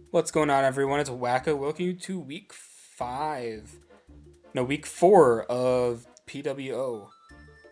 What's going on, everyone? It's Wacko. Welcome you to week 5. No, week 4 of PWO.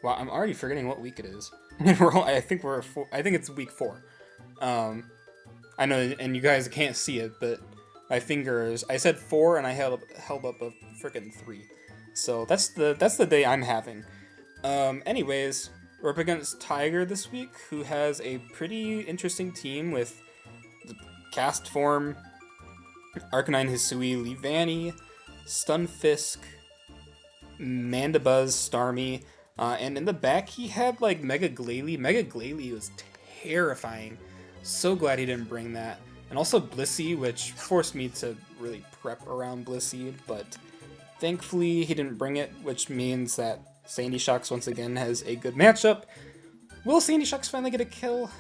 Wow, I'm already forgetting what week it is. I think I think it's week 4. Um, I know, and you guys can't see it, but my fingers. I said 4, and I held up a freaking 3. So that's the day I'm having. Anyways, we're up against Tiger this week, who has a pretty interesting team with the cast form Arcanine Hisui, Leavanny, Stunfisk, Mandibuzz, Starmie, and in the back he had like Mega Glalie. Mega Glalie was terrifying. So glad he didn't bring that. And also Blissey, which forced me to really prep around Blissey, but thankfully he didn't bring it, which means that Sandy Shocks once again has a good matchup. Will Sandy Shocks finally get a kill?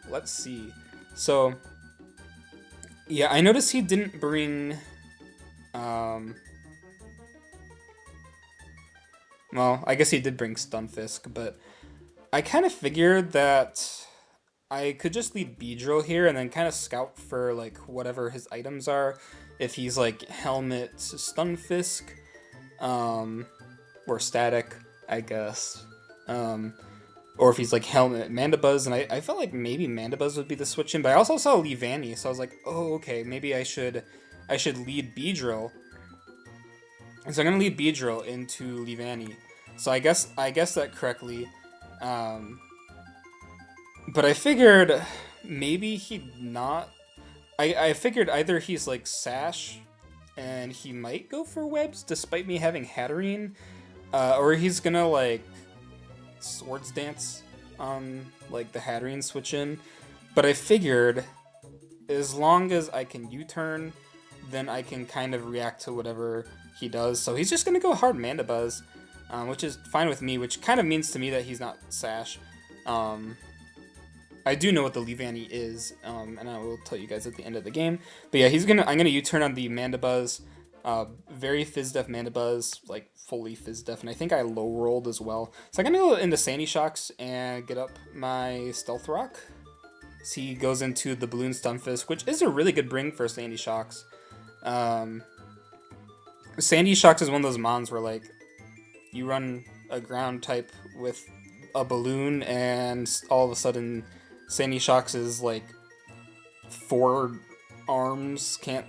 Let's see. So, yeah, I noticed he didn't bring um, well, I guess he did bring Stunfisk, but I kind of figured that I could just lead Beedrill here and then kind of scout for like whatever his items are. If he's like Helmet Stunfisk, um, or Static, I guess. Um, or if he's like Helmet Mandibuzz, and I felt like maybe Mandibuzz would be the switch in, but I also saw Leavanny, so I was like, oh okay, maybe I should lead Beedrill. So I'm gonna lead Beedrill into Leavanny. So I guess that correctly. Um, but I figured maybe he'd not. I figured either he's like Sash, and he might go for webs despite me having Hatterene, or he's gonna like Swords Dance on like the Hatterene switch in. But I figured as long as I can U-turn, then I can kind of react to whatever he does. So he's just gonna go hard Mandibuzz, which is fine with me. Which kind of means to me that he's not Sash. Um, I do know what the Leavanny is, and I will tell you guys at the end of the game. But yeah, I'm gonna U-turn on the Mandibuzz. Very Fizz-Def Mandibuzz, like fully Fizz-Def, and I think I low rolled as well. So I'm gonna go into Sandy Shocks and get up my Stealth Rock. So he goes into the Balloon Stunfisk, which is a really good bring for Sandy Shocks. Um, Sandy Shocks is one of those mons where like you run a ground type with a balloon, and all of a sudden Sandy Shocks is like 4 arms can't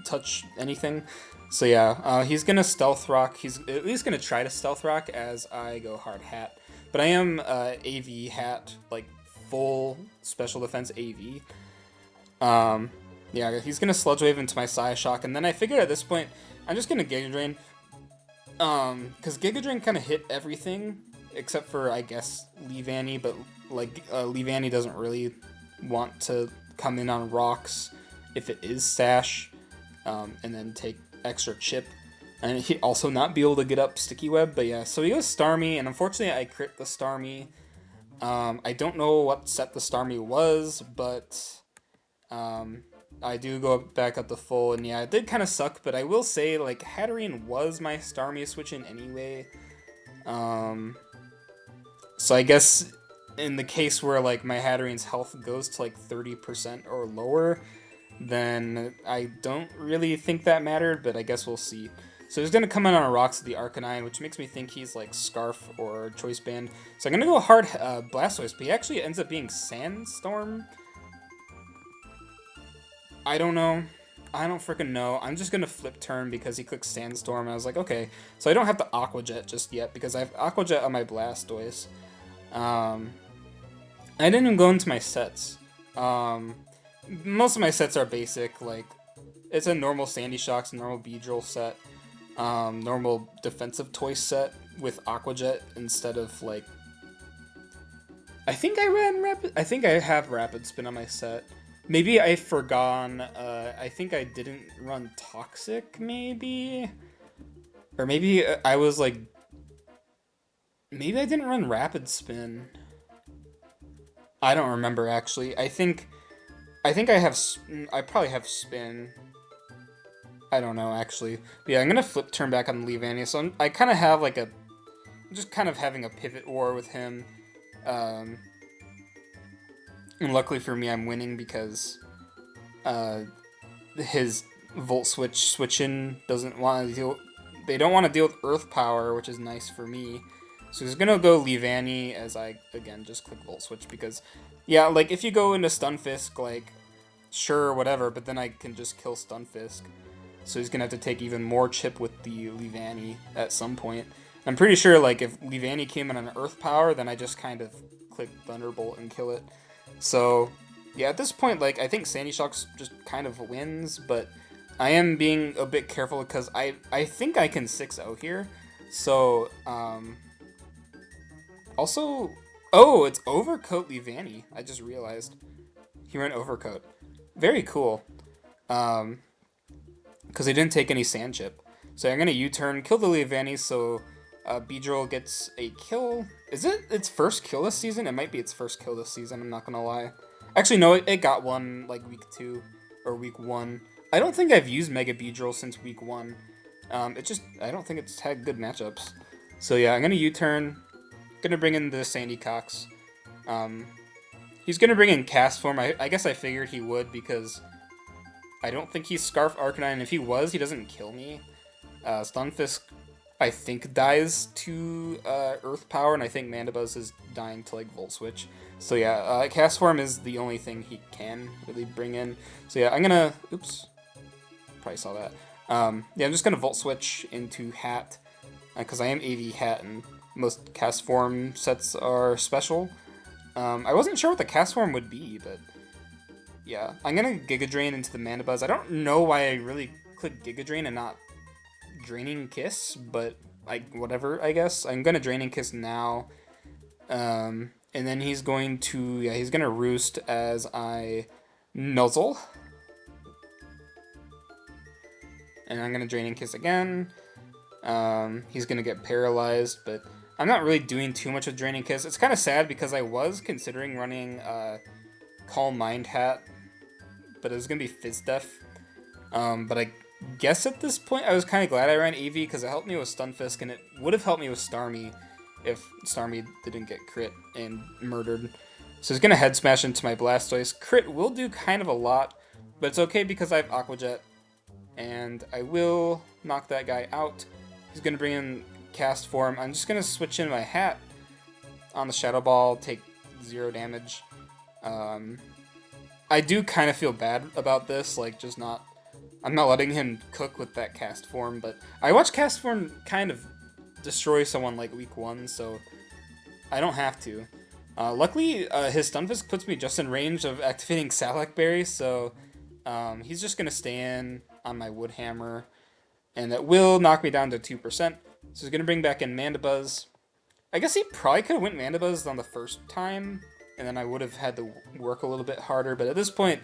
touch anything. So yeah, he's gonna Stealth Rock. He's at least gonna try to Stealth Rock as I go hard Hat. But I am AV Hat, like full special defense AV. Um, yeah, he's gonna Sludge Wave into my Psy Shock, and then I figured at this point I'm just gonna Giga Drain. Because Giga Drain kind of hit everything except for I guess Leavanny, but like Leavanny doesn't really want to come in on rocks if it is Sash, and then take extra chip, and he also not be able to get up Sticky Web. But yeah, so he goes Starmie, and unfortunately I crit the Starmie. I don't know what set the Starmie was, but um, I do go back up to full, and yeah, it did kind of suck. But I will say, like, Hatterene was my Starmie switch in anyway. Um, so I guess in the case where like my Hatterene's health goes to like 30% or lower, then I don't really think that mattered. But I guess we'll see. So he's gonna come in on a rocks with the Arcanine, which makes me think he's like Scarf or Choice Band. So I'm gonna go hard Blastoise, but he actually ends up being Sandstorm. I don't know. I don't freaking know. I'm just gonna flip turn because he clicks Sandstorm. I was like, okay, so I don't have to Aqua Jet just yet because I have Aqua Jet on my Blastoise. Um, I didn't even go into my sets. Um, Most of my sets are basic. Like, it's a normal Sandy Shocks, normal Beedrill set, normal defensive toy set with Aqua Jet instead of like. I think I ran Rapid. I think I have Rapid Spin on my set. Maybe I forgone. I think I didn't run Toxic, maybe, or maybe I was like, maybe I didn't run Rapid Spin. I don't remember actually. I think I have. I probably have Spin. I don't know actually. But yeah, I'm gonna flip turn back on Leavanny. So I kind of have like I'm just kind of having a pivot war with him. Um, and luckily for me, I'm winning because uh, his Volt switch in doesn't want to deal. They don't want to deal with Earth Power, which is nice for me. So he's gonna go Leavanny as I again just click Volt Switch because, yeah, like if you go into Stunfisk, like sure whatever, but then I can just kill Stunfisk. So he's gonna have to take even more chip with the Leavanny at some point. I'm pretty sure like if Leavanny came in on Earth Power, then I just kind of click Thunderbolt and kill it. So yeah, at this point, like I think Sandy Shocks just kind of wins, but I am being a bit careful because I think I can 6-0 here. So also, oh, it's Overcoat Leavanny. I just realized he ran Overcoat. Very cool. Because he didn't take any Sand Chip. So I'm gonna U-turn, kill the Leavanny, so Beedrill gets a kill. Is it its first kill this season? It might be its first kill this season, I'm not gonna lie. Actually, no, it got one like week 2 or week 1. I don't think I've used Mega Beedrill since week 1. I don't think it's had good matchups. So yeah, I'm gonna U-turn, gonna bring in the Sandy Cox. He's gonna bring in Cast Form. I guess I figured he would because I don't think he's Scarf Arcanine. If he was, he doesn't kill me. Stunfisk, I think, dies to Earth Power, and I think Mandibuzz is dying to like Volt Switch. So yeah, Cast Form is the only thing he can really bring in. So yeah, I'm gonna, oops, probably saw that. Yeah, I'm just gonna Volt Switch into Hat, because I am AV Hat, and most Cast Form sets are special. I wasn't sure what the Cast Form would be, but yeah, I'm gonna Giga Drain into the Mandibuzz. I don't know why I really clicked Giga Drain and not Draining Kiss, but whatever, I guess. I'm gonna Draining Kiss now. And then he's going to, yeah, he's gonna Roost as I Nuzzle. And I'm gonna Draining Kiss again. He's gonna get paralyzed, but I'm not really doing too much with Draining Kiss. It's kind of sad because I was considering running Calm Mind Hat, but it was gonna be Fizz Def. But I guess at this point I was kind of glad I ran AV because it helped me with Stunfisk, and it would have helped me with Starmie if Starmie didn't get crit and murdered. So he's gonna Head Smash into my Blastoise. Crit will do kind of a lot, but it's okay because I have Aqua Jet, and I will knock that guy out. He's gonna bring in Cast Form. I'm just gonna switch in my Hat on the Shadow Ball, take 0 damage. I do kind of feel bad about this, like I'm not letting him cook with that Cast Form, but I watched Cast Form kind of destroy someone like week 1, so I don't have to. Luckily, his Stunfisk puts me just in range of activating Salac Berry, so he's just gonna stay in on my Wood Hammer, and that will knock me down to 2%. So he's gonna bring back in Mandibuzz. I guess he probably could have went Mandibuzz on the first time, and then I would have had to work a little bit harder, but at this point,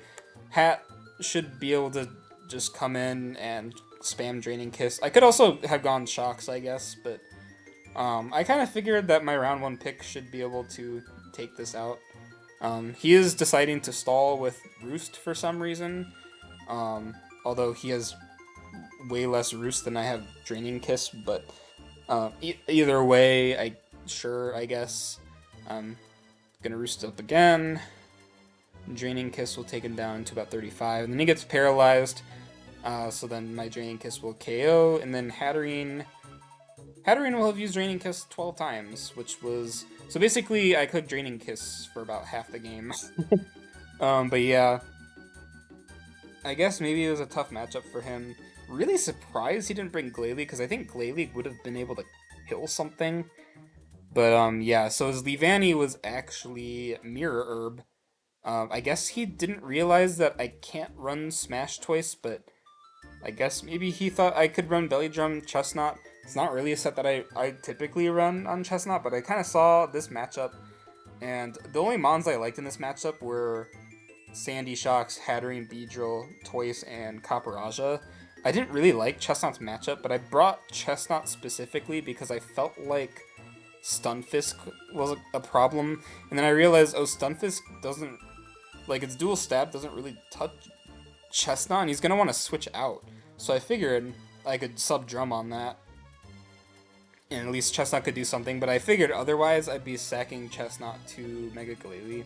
Hat should be able to just come in and spam Draining Kiss. I could also have gone Shocks, I guess, but I kind of figured that my round 1 pick should be able to take this out. He is deciding to stall with Roost for some reason, although he has way less Roost than I have Draining Kiss, but either way, I guess. Gonna Roost up again. Draining Kiss will take him down to about 35, and then he gets paralyzed. So then my Draining Kiss will KO, and then Hatterene will have used Draining Kiss 12 times, which was... So basically, I could Draining Kiss for about half the game. But yeah, I guess maybe it was a tough matchup for him. Really surprised he didn't bring Glalie, because I think Glalie would have been able to kill something. But yeah, so his Leavanny was actually Mirror Herb. I guess he didn't realize that I can't run Smash Toice, but I guess maybe he thought I could run Belly Drum Chestnut. It's not really a set that I typically run on Chestnut, but I kind of saw this matchup, and the only mons I liked in this matchup were Sandy Shocks, Hatterene, Beedrill, Toice, and Copperaja. I didn't really like Chestnut's matchup, but I brought Chestnut specifically because I felt like Stunfisk was a problem, and then I realized, oh, Stunfisk doesn't, like, its dual stab doesn't really touch Chestnut, and he's gonna want to switch out. So I figured I could sub-drum on that, and at least Chestnut could do something, but I figured otherwise I'd be sacking Chestnut to Mega Glalie.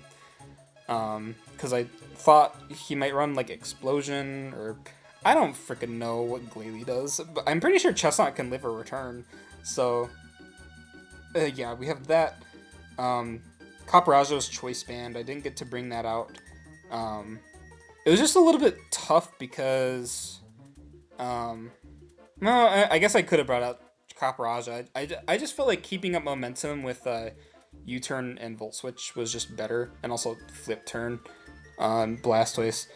Because I thought he might run like Explosion or I don't freaking know what Glalie does, but I'm pretty sure Chestnut can live a return. So yeah, we have that. Um, Caparajjo's Choice Band. I didn't get to bring that out. Um, it was just a little bit tough because um, no, I guess I could have brought out Caparajja. I just felt like keeping up momentum with U-turn and Volt Switch was just better, and also Flip Turn on Blastoise.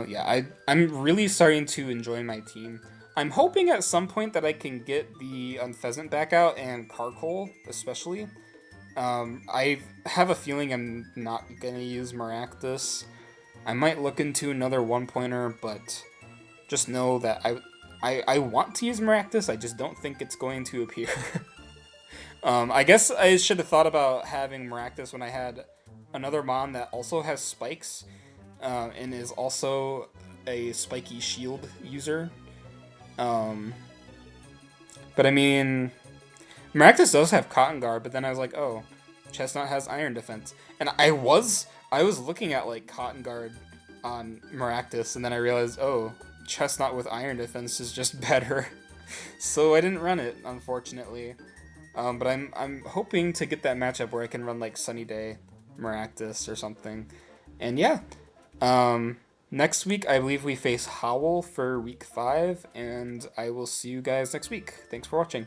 Yeah, I'm really starting to enjoy my team. I'm hoping at some point that I can get the Unpheasant back out and Carkol especially. I have a feeling I'm not gonna use Maractus. I might look into another one pointer, but just know that I want to use Maractus. I just don't think it's going to appear. I guess I should have thought about having Maractus when I had another Mon that also has spikes and is also a spiky shield user. Um, but I mean, Maractus does have Cotton Guard, but then I was like, oh, Chestnut has Iron Defense, and I was looking at like Cotton Guard on Maractus, and then I realized, oh, Chestnut with Iron Defense is just better, so I didn't run it, unfortunately. But I'm hoping to get that matchup where I can run like Sunny Day, Maractus or something, and yeah. Next week I believe we face Howl for week 5, and I will see you guys next week. Thanks for watching.